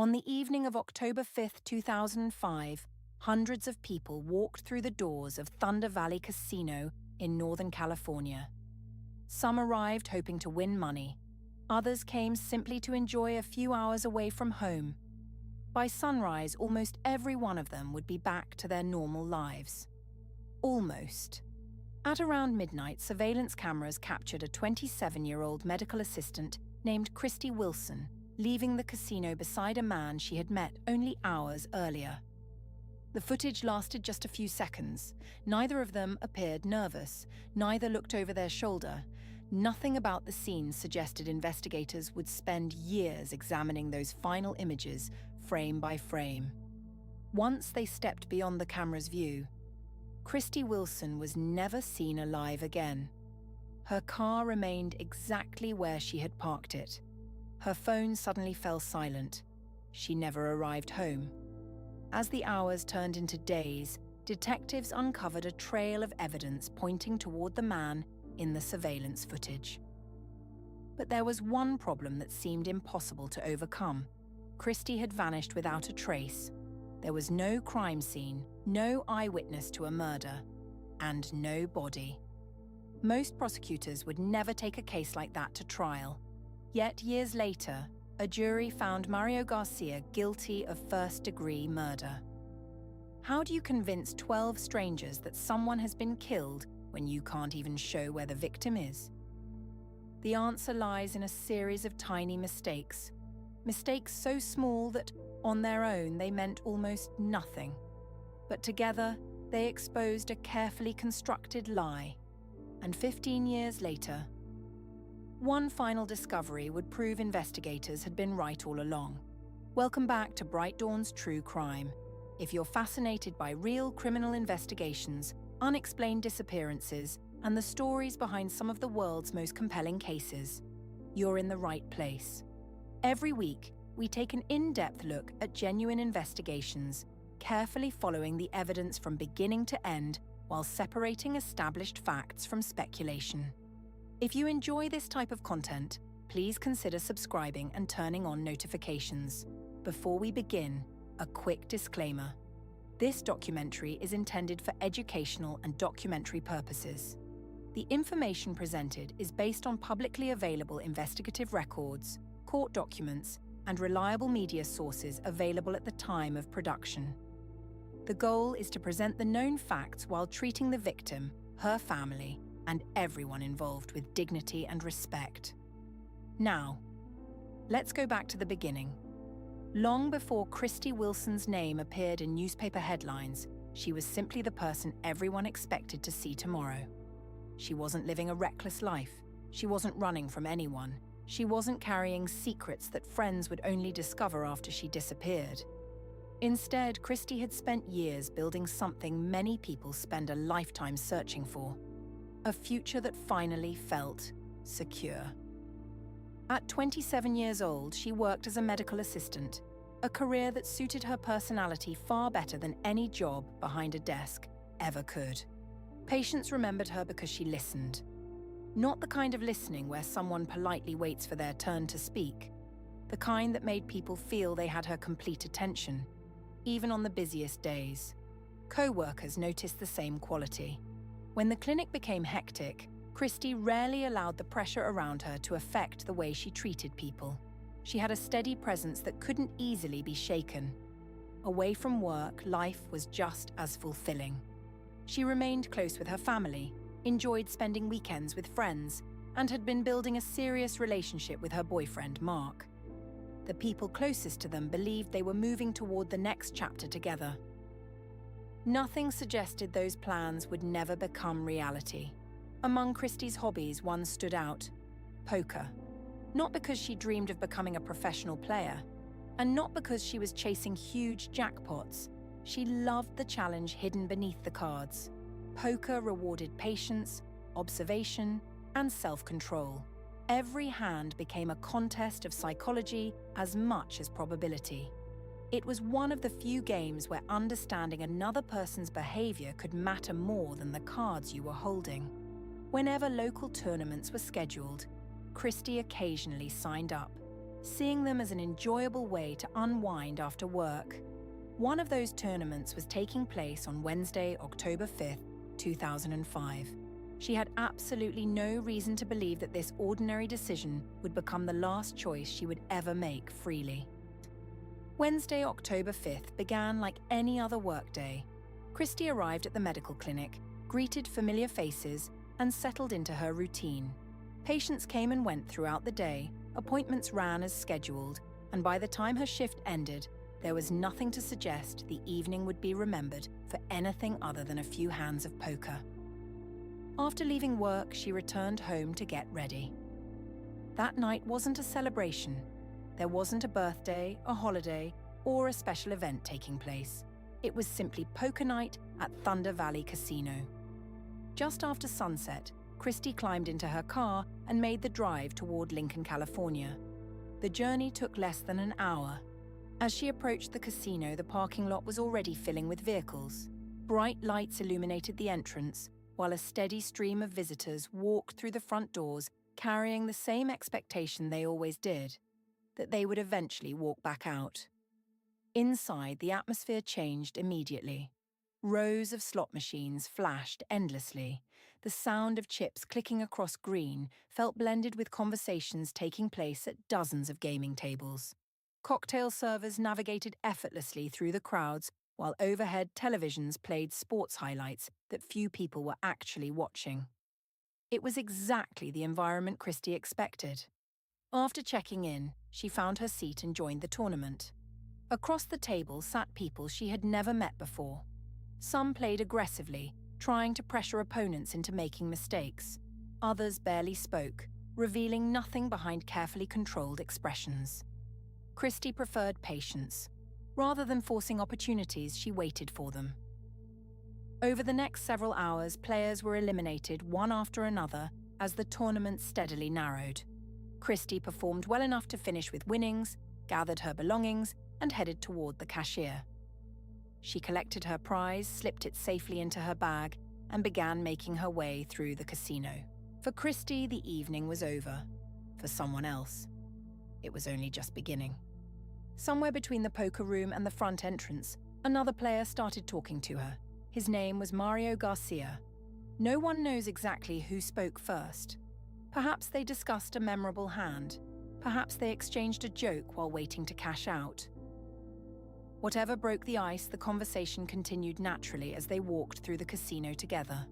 On the evening of October 5, 2005, hundreds of people walked through the doors of Thunder Valley Casino in Northern California. Some arrived hoping to win money. Others came simply to enjoy a few hours away from home. By sunrise, almost every one of them would be back to their normal lives. Almost. At around midnight, surveillance cameras captured a 27-year-old medical assistant named Christie Wilson leaving the casino beside a man she had met only hours earlier. The footage lasted just a few seconds. Neither of them appeared nervous. Neither looked over their shoulder. Nothing about the scene suggested investigators would spend years examining those final images, frame by frame. Once they stepped beyond the camera's view, Christie Wilson was never seen alive again. Her car remained exactly where she had parked it. Her phone suddenly fell silent. She never arrived home. As the hours turned into days, detectives uncovered a trail of evidence pointing toward the man in the surveillance footage. But there was one problem that seemed impossible to overcome. Christie had vanished without a trace. There was no crime scene, no eyewitness to a murder, and no body. Most prosecutors would never take a case like that to trial. Yet years later, a jury found Mario Garcia guilty of first-degree murder. How do you convince 12 strangers that someone has been killed when you can't even show where the victim is? The answer lies in a series of tiny mistakes. Mistakes so small that, on their own, they meant almost nothing. But together, they exposed a carefully constructed lie. And 15 years later, one final discovery would prove investigators had been right all along. Welcome back to Bright Dawn's True Crime. If you're fascinated by real criminal investigations, unexplained disappearances, and the stories behind some of the world's most compelling cases, you're in the right place. Every week, we take an in-depth look at genuine investigations, carefully following the evidence from beginning to end while separating established facts from speculation. If you enjoy this type of content, please consider subscribing and turning on notifications. Before we begin, a quick disclaimer. This documentary is intended for educational and documentary purposes. The information presented is based on publicly available investigative records, court documents, and reliable media sources available at the time of production. The goal is to present the known facts while treating the victim, her family, and everyone involved with dignity and respect. Now, let's go back to the beginning. Long before Christie Wilson's name appeared in newspaper headlines, she was simply the person everyone expected to see tomorrow. She wasn't living a reckless life. She wasn't running from anyone. She wasn't carrying secrets that friends would only discover after she disappeared. Instead, Christie had spent years building something many people spend a lifetime searching for. A future that finally felt secure. At 27 years old, she worked as a medical assistant, a career that suited her personality far better than any job behind a desk ever could. Patients remembered her because she listened. Not the kind of listening where someone politely waits for their turn to speak, the kind that made people feel they had her complete attention, even on the busiest days. Co-workers noticed the same quality. When the clinic became hectic, Christie rarely allowed the pressure around her to affect the way she treated people. She had a steady presence that couldn't easily be shaken. Away from work, life was just as fulfilling. She remained close with her family, enjoyed spending weekends with friends, and had been building a serious relationship with her boyfriend, Mark. The people closest to them believed they were moving toward the next chapter together. Nothing suggested those plans would never become reality. Among Christie's hobbies, one stood out: poker. Not because she dreamed of becoming a professional player, and not because she was chasing huge jackpots. She loved the challenge hidden beneath the cards. Poker rewarded patience, observation, and self-control. Every hand became a contest of psychology as much as probability. It was one of the few games where understanding another person's behavior could matter more than the cards you were holding. Whenever local tournaments were scheduled, Christie occasionally signed up. seeing them as an enjoyable way to unwind after work. One of those tournaments was taking place on Wednesday, October 5th, 2005. She had absolutely no reason to believe that this ordinary decision would become the last choice she would ever make freely. Wednesday, October 5th began like any other workday. Christie arrived at the medical clinic, greeted familiar faces, and settled into her routine. Patients came and went throughout the day, appointments ran as scheduled, and by the time her shift ended, there was nothing to suggest the evening would be remembered for anything other than a few hands of poker. After leaving work, she returned home to get ready. That night wasn't a celebration. There wasn't a birthday, a holiday, or a special event taking place. It was simply poker night at Thunder Valley Casino. Just after sunset, Christie climbed into her car and made the drive toward Lincoln, California. The journey took less than an hour. As she approached the casino, the parking lot was already filling with vehicles. Bright lights illuminated the entrance, while a steady stream of visitors walked through the front doors carrying the same expectation they always did, that they would eventually walk back out. Inside, the atmosphere changed immediately. Rows of slot machines flashed endlessly. The sound of chips clicking across green felt blended with conversations taking place at dozens of gaming tables. Cocktail servers navigated effortlessly through the crowds, while overhead televisions played sports highlights that few people were actually watching. It was exactly the environment Christie expected. After checking in, she found her seat and joined the tournament. Across the table sat people she had never met before. Some played aggressively, trying to pressure opponents into making mistakes. Others barely spoke, revealing nothing behind carefully controlled expressions. Christie preferred patience. Rather than forcing opportunities, she waited for them. Over the next several hours, players were eliminated one after another as the tournament steadily narrowed. Christie performed well enough to finish with winnings, gathered her belongings, and headed toward the cashier. She collected her prize, slipped it safely into her bag, and began making her way through the casino. For Christie, the evening was over. For someone else, it was only just beginning. Somewhere between the poker room and the front entrance, another player started talking to her. His name was Mario Garcia. No one knows exactly who spoke first. Perhaps they discussed a memorable hand. Perhaps they exchanged a joke while waiting to cash out. Whatever broke the ice, the conversation continued naturally as they walked through the casino together.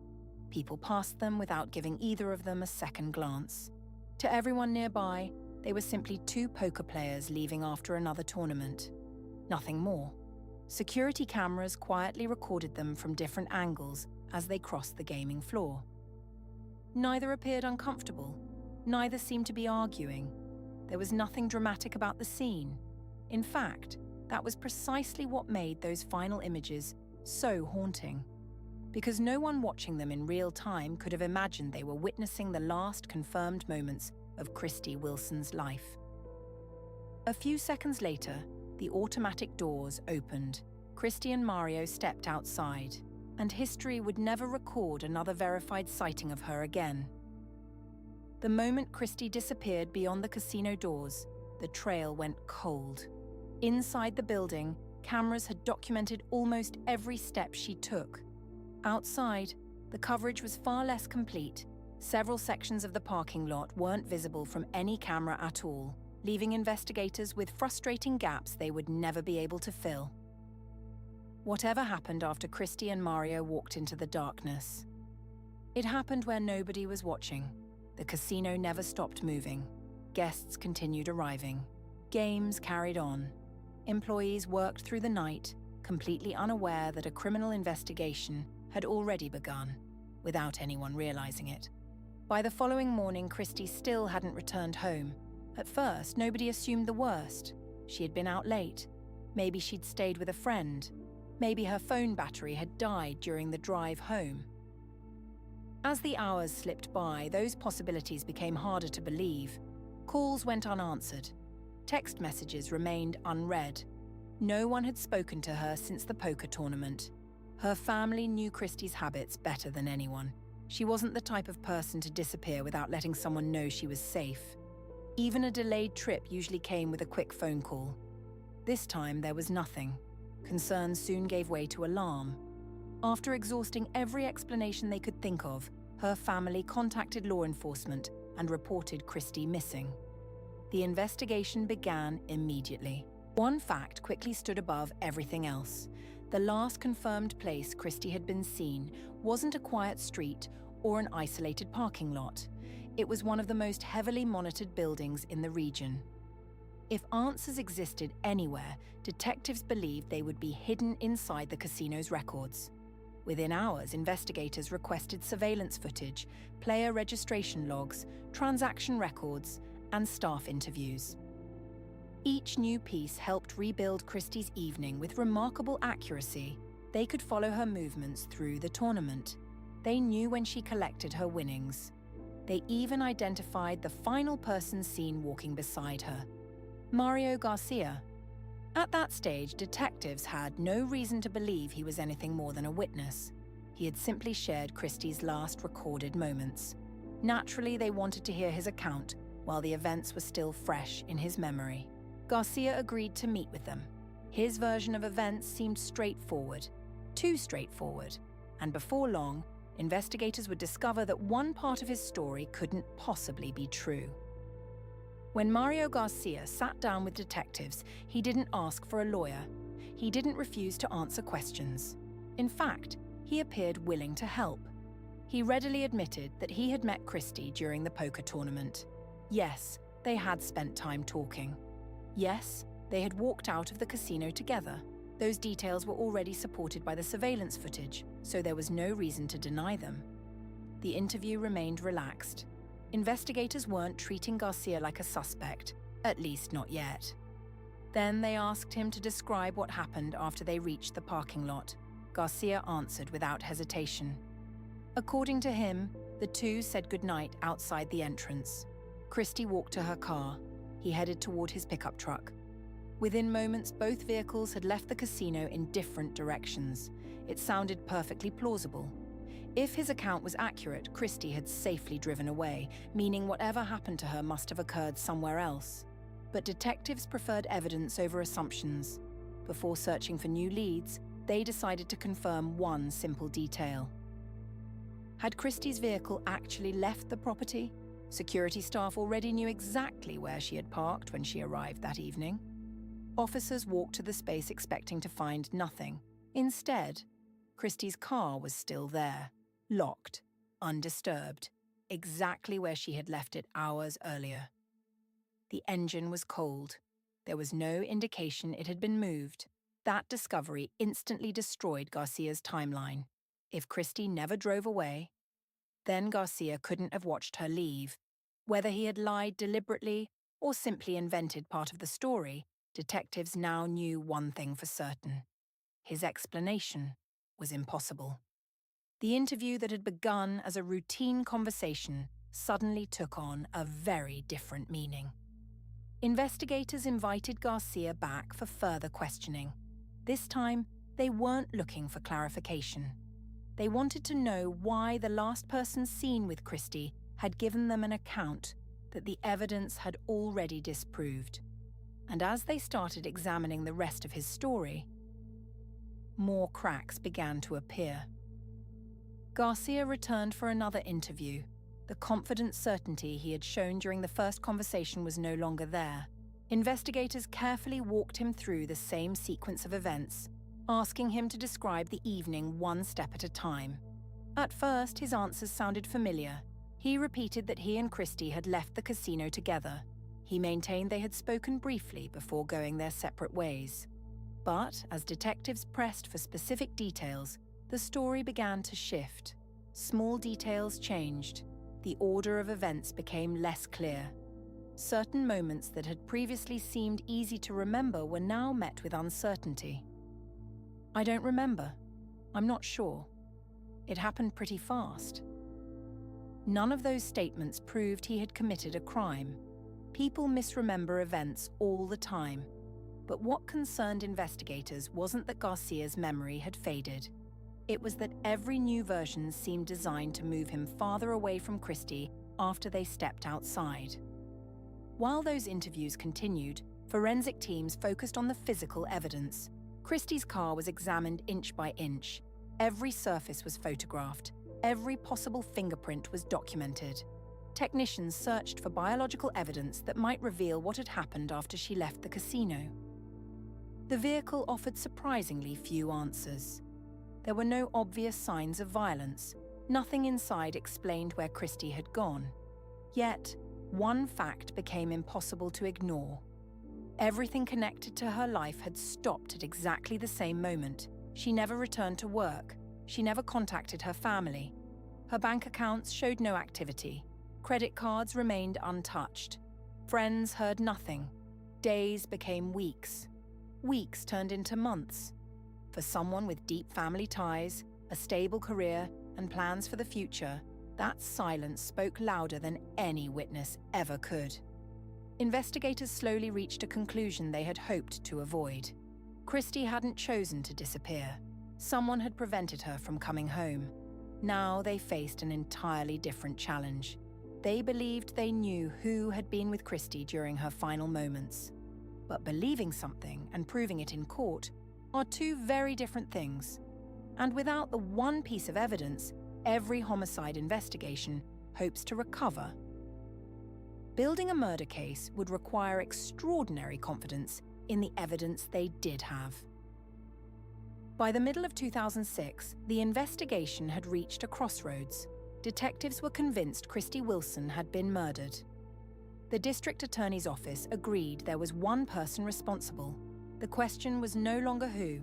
People passed them without giving either of them a second glance. To everyone nearby, they were simply two poker players leaving after another tournament. Nothing more. Security cameras quietly recorded them from different angles as they crossed the gaming floor. Neither appeared uncomfortable. Neither seemed to be arguing. There was nothing dramatic about the scene. In fact, that was precisely what made those final images so haunting. Because no one watching them in real time could have imagined they were witnessing the last confirmed moments of Christie Wilson's life. A few seconds later, the automatic doors opened. Christie and Mario stepped outside, and history would never record another verified sighting of her again. The moment Christie disappeared beyond the casino doors, the trail went cold. Inside the building, cameras had documented almost every step she took. Outside, the coverage was far less complete. Several sections of the parking lot weren't visible from any camera at all, leaving investigators with frustrating gaps they would never be able to fill. Whatever happened after Christie and Mario walked into the darkness? It happened where nobody was watching. The casino never stopped moving. Guests continued arriving. Games carried on. Employees worked through the night, completely unaware that a criminal investigation had already begun, without anyone realizing it. By the following morning, Christie still hadn't returned home. At first, nobody assumed the worst. She had been out late. Maybe she'd stayed with a friend. Maybe her phone battery had died during the drive home. As the hours slipped by, those possibilities became harder to believe. Calls went unanswered. Text messages remained unread. No one had spoken to her since the poker tournament. Her family knew Christie's habits better than anyone. She wasn't the type of person to disappear without letting someone know she was safe. Even a delayed trip usually came with a quick phone call. This time there was nothing. Concern soon gave way to alarm. After exhausting every explanation they could think of, her family contacted law enforcement and reported Christie missing. The investigation began immediately. One fact quickly stood above everything else. The last confirmed place Christie had been seen wasn't a quiet street or an isolated parking lot. It was one of the most heavily monitored buildings in the region. If answers existed anywhere, detectives believed they would be hidden inside the casino's records. Within hours, investigators requested surveillance footage, player registration logs, transaction records, and staff interviews. Each new piece helped rebuild Christie's evening with remarkable accuracy. They could follow her movements through the tournament. They knew when she collected her winnings. They even identified the final person seen walking beside her, Mario Garcia. At that stage, detectives had no reason to believe he was anything more than a witness. He had simply shared Christie's last recorded moments. Naturally, they wanted to hear his account while the events were still fresh in his memory. Garcia agreed to meet with them. His version of events seemed straightforward, too straightforward, and before long, investigators would discover that one part of his story couldn't possibly be true. When Mario Garcia sat down with detectives, he didn't ask for a lawyer. He didn't refuse to answer questions. In fact, he appeared willing to help. He readily admitted that he had met Christie during the poker tournament. Yes, they had spent time talking. Yes, they had walked out of the casino together. Those details were already supported by the surveillance footage, so there was no reason to deny them. The interview remained relaxed. Investigators weren't treating Garcia like a suspect, at least not yet. Then they asked him to describe what happened after they reached the parking lot. Garcia answered without hesitation. According to him, the two said goodnight outside the entrance. Christie walked to her car. He headed toward his pickup truck. Within moments, both vehicles had left the casino in different directions. It sounded perfectly plausible. If his account was accurate, Christie had safely driven away, meaning whatever happened to her must have occurred somewhere else. But detectives preferred evidence over assumptions. Before searching for new leads, they decided to confirm one simple detail. Had Christie's vehicle actually left the property? Security staff already knew exactly where she had parked when she arrived that evening. Officers walked to the space expecting to find nothing. Instead, Christie's car was still there, locked, undisturbed, exactly where she had left it hours earlier. The engine was cold. There was no indication it had been moved. That discovery instantly destroyed Garcia's timeline. If Christie never drove away, then Garcia couldn't have watched her leave. Whether he had lied deliberately or simply invented part of the story, detectives now knew one thing for certain. His explanation was impossible. The interview that had begun as a routine conversation suddenly took on a very different meaning. Investigators invited Garcia back for further questioning. This time, they weren't looking for clarification. They wanted to know why the last person seen with Christie had given them an account that the evidence had already disproved. And as they started examining the rest of his story, more cracks began to appear. Garcia returned for another interview. The confident certainty he had shown during the first conversation was no longer there. Investigators carefully walked him through the same sequence of events, asking him to describe the evening one step at a time. At first, his answers sounded familiar. He repeated that he and Christie had left the casino together. He maintained they had spoken briefly before going their separate ways. But as detectives pressed for specific details, the story began to shift. Small details changed. The order of events became less clear. Certain moments that had previously seemed easy to remember were now met with uncertainty. "I don't remember. I'm not sure. It happened pretty fast." None of those statements proved he had committed a crime. People misremember events all the time. But what concerned investigators wasn't that Garcia's memory had faded. It was that every new version seemed designed to move him farther away from Christie after they stepped outside. While those interviews continued, forensic teams focused on the physical evidence. Christie's car was examined inch by inch. Every surface was photographed. Every possible fingerprint was documented. Technicians searched for biological evidence that might reveal what had happened after she left the casino. The vehicle offered surprisingly few answers. There were no obvious signs of violence. Nothing inside explained where Christie had gone. Yet, one fact became impossible to ignore. Everything connected to her life had stopped at exactly the same moment. She never returned to work. She never contacted her family. Her bank accounts showed no activity. Credit cards remained untouched. Friends heard nothing. Days became weeks. Weeks turned into months. For someone with deep family ties, a stable career, and plans for the future, that silence spoke louder than any witness ever could. Investigators slowly reached a conclusion they had hoped to avoid. Christie hadn't chosen to disappear. Someone had prevented her from coming home. Now they faced an entirely different challenge. They believed they knew who had been with Christie during her final moments. But believing something and proving it in court are two very different things. And without the one piece of evidence, every homicide investigation hopes to recover. Building a murder case would require extraordinary confidence in the evidence they did have. By the middle of 2006, the investigation had reached a crossroads. Detectives were convinced Christie Wilson had been murdered. The district attorney's office agreed there was one person responsible. The question was no longer who.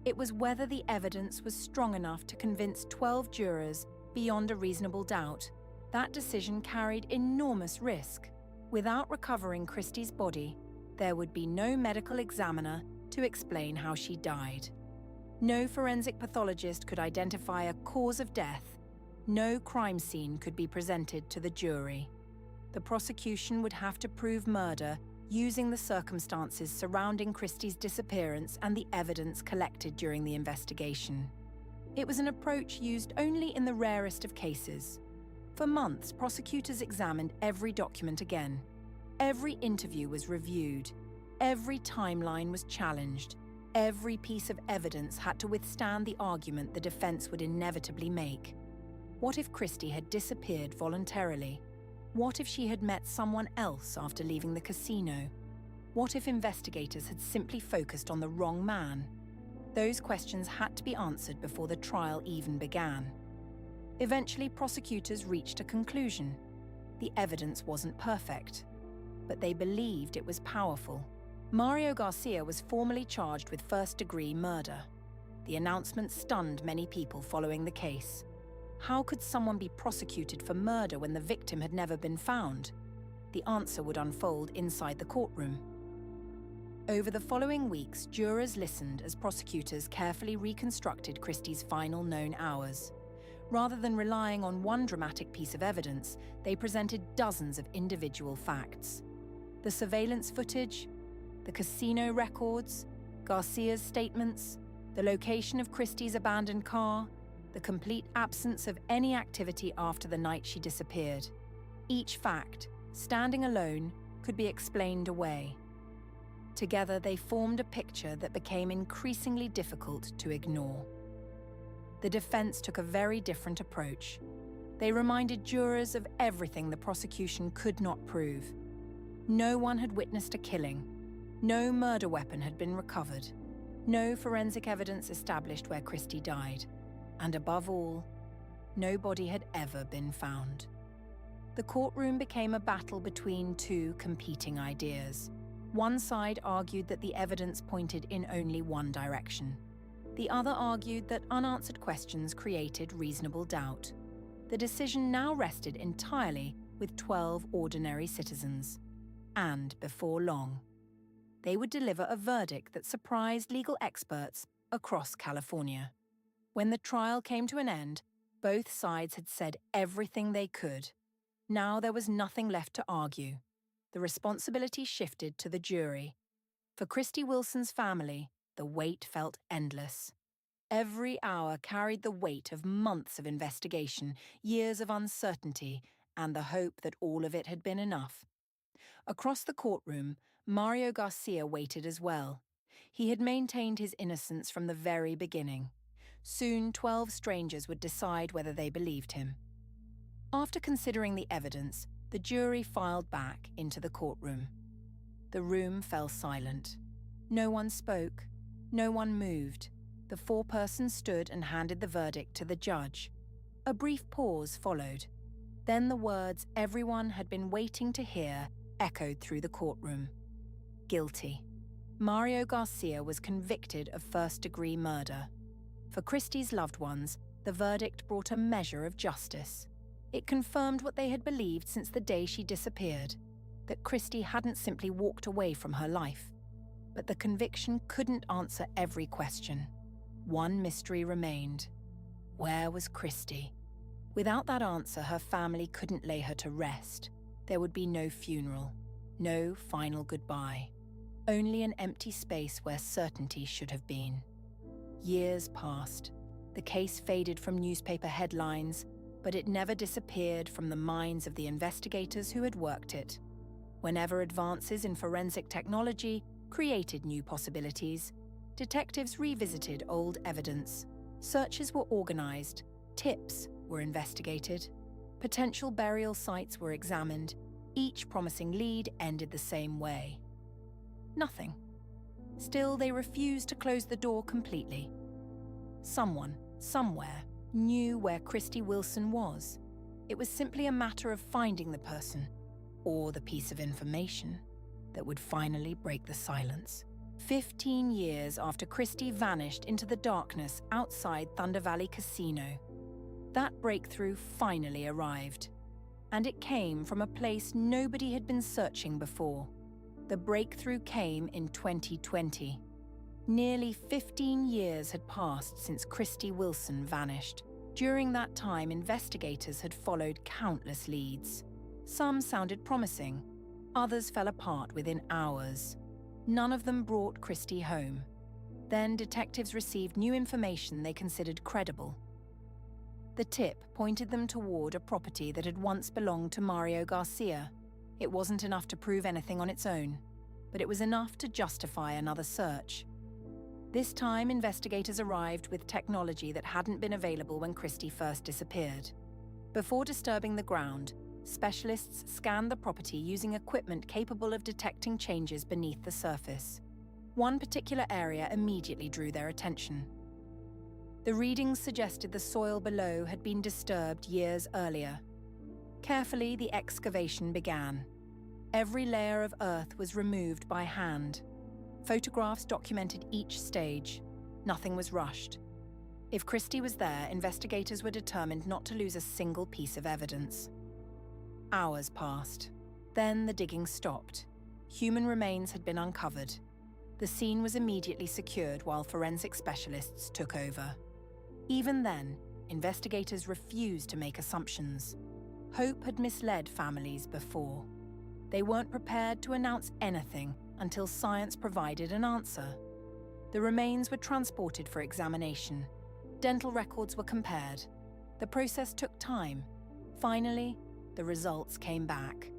It was whether the evidence was strong enough to convince 12 jurors beyond a reasonable doubt. That decision carried enormous risk. Without recovering Christie's body, there would be no medical examiner to explain how she died. No forensic pathologist could identify a cause of death. No crime scene could be presented to the jury. The prosecution would have to prove murder using the circumstances surrounding Christie's disappearance and the evidence collected during the investigation. It was an approach used only in the rarest of cases. For months, prosecutors examined every document again. Every interview was reviewed. Every timeline was challenged. Every piece of evidence had to withstand the argument the defense would inevitably make. What if Christie had disappeared voluntarily? What if she had met someone else after leaving the casino? What if investigators had simply focused on the wrong man? Those questions had to be answered before the trial even began. Eventually, prosecutors reached a conclusion. The evidence wasn't perfect, but they believed it was powerful. Mario Garcia was formally charged with first-degree murder. The announcement stunned many people following the case. How could someone be prosecuted for murder when the victim had never been found? The answer would unfold inside the courtroom. Over the following weeks, jurors listened as prosecutors carefully reconstructed Christie's final known hours. Rather than relying on one dramatic piece of evidence, they presented dozens of individual facts. The surveillance footage, the casino records, Garcia's statements, the location of Christie's abandoned car, the complete absence of any activity after the night she disappeared. Each fact, standing alone, could be explained away. Together, they formed a picture that became increasingly difficult to ignore. The defense took a very different approach. They reminded jurors of everything the prosecution could not prove. No one had witnessed a killing. No murder weapon had been recovered. No forensic evidence established where Christie died. And above all, no body had ever been found. The courtroom became a battle between two competing ideas. One side argued that the evidence pointed in only one direction. The other argued that unanswered questions created reasonable doubt. The decision now rested entirely with 12 ordinary citizens. And before long, they would deliver a verdict that surprised legal experts across California. When the trial came to an end, both sides had said everything they could. Now there was nothing left to argue. The responsibility shifted to the jury. For Christie Wilson's family, the wait felt endless. Every hour carried the weight of months of investigation, years of uncertainty, and the hope that all of it had been enough. Across the courtroom, Mario Garcia waited as well. He had maintained his innocence from the very beginning. Soon, 12 strangers would decide whether they believed him. After considering the evidence, the jury filed back into the courtroom. The room fell silent. No one spoke. No one moved. The foreperson stood and handed the verdict to the judge. A brief pause followed. Then the words everyone had been waiting to hear echoed through the courtroom. Guilty. Mario Garcia was convicted of first-degree murder. For Christie's loved ones, the verdict brought a measure of justice. It confirmed what they had believed since the day she disappeared, that Christie hadn't simply walked away from her life. But the conviction couldn't answer every question. One mystery remained. Where was Christie? Without that answer, her family couldn't lay her to rest. There would be no funeral, no final goodbye. Only an empty space where certainty should have been. Years passed. The case faded from newspaper headlines, but it never disappeared from the minds of the investigators who had worked it. Whenever advances in forensic technology created new possibilities, detectives revisited old evidence. Searches were organized, tips were investigated, potential burial sites were examined. Each promising lead ended the same way. Nothing. Still, they refused to close the door completely. Someone, somewhere, knew where Christie Wilson was. It was simply a matter of finding the person, or the piece of information, that would finally break the silence. 15 years after Christie vanished into the darkness outside Thunder Valley Casino, that breakthrough finally arrived. And it came from a place nobody had been searching before. The breakthrough came in 2020. Nearly 15 years had passed since Christie Wilson vanished. During that time, investigators had followed countless leads. Some sounded promising. Others fell apart within hours. None of them brought Christie home. Then detectives received new information they considered credible. The tip pointed them toward a property that had once belonged to Mario Garcia. It wasn't enough to prove anything on its own, but it was enough to justify another search. This time, investigators arrived with technology that hadn't been available when Christie first disappeared. Before disturbing the ground, specialists scanned the property using equipment capable of detecting changes beneath the surface. One particular area immediately drew their attention. The readings suggested the soil below had been disturbed years earlier. Carefully, the excavation began. Every layer of earth was removed by hand. Photographs documented each stage. Nothing was rushed. If Christie was there, investigators were determined not to lose a single piece of evidence. Hours passed. Then the digging stopped. Human remains had been uncovered. The scene was immediately secured while forensic specialists took over. Even then, investigators refused to make assumptions. Hope had misled families before. They weren't prepared to announce anything until science provided an answer. The remains were transported for examination. Dental records were compared. The process took time. Finally, the results came back.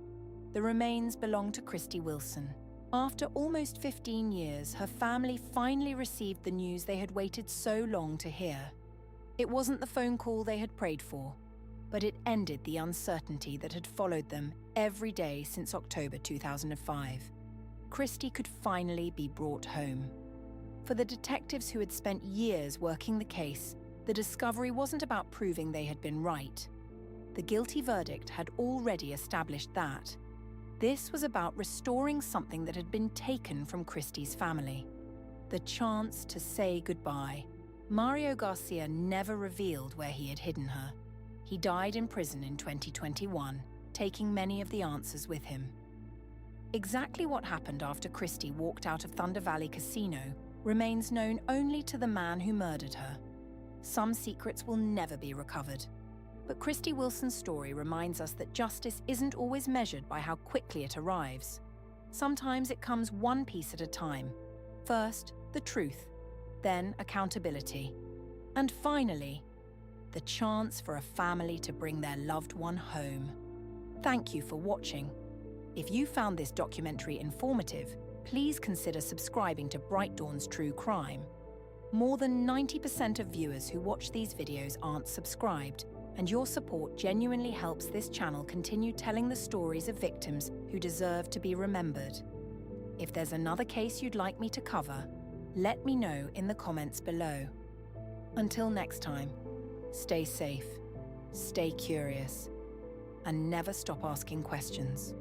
The remains belonged to Christie Wilson. After almost 15 years, her family finally received the news they had waited so long to hear. It wasn't the phone call they had prayed for, but it ended the uncertainty that had followed them every day since October 2005. Christie could finally be brought home. For the detectives who had spent years working the case, the discovery wasn't about proving they had been right. The guilty verdict had already established that. This was about restoring something that had been taken from Christie's family. The chance to say goodbye. Mario Garcia never revealed where he had hidden her. He died in prison in 2021, taking many of the answers with him. Exactly what happened after Christie walked out of Thunder Valley Casino remains known only to the man who murdered her. Some secrets will never be recovered. But Christie Wilson's story reminds us that justice isn't always measured by how quickly it arrives. Sometimes it comes one piece at a time. First, the truth, then accountability, and finally, the chance for a family to bring their loved one home. Thank you for watching. If you found this documentary informative, please consider subscribing to Bright Dawn's True Crime. More than 90% of viewers who watch these videos aren't subscribed, and your support genuinely helps this channel continue telling the stories of victims who deserve to be remembered. If there's another case you'd like me to cover, let me know in the comments below. Until next time, stay safe, stay curious, and never stop asking questions.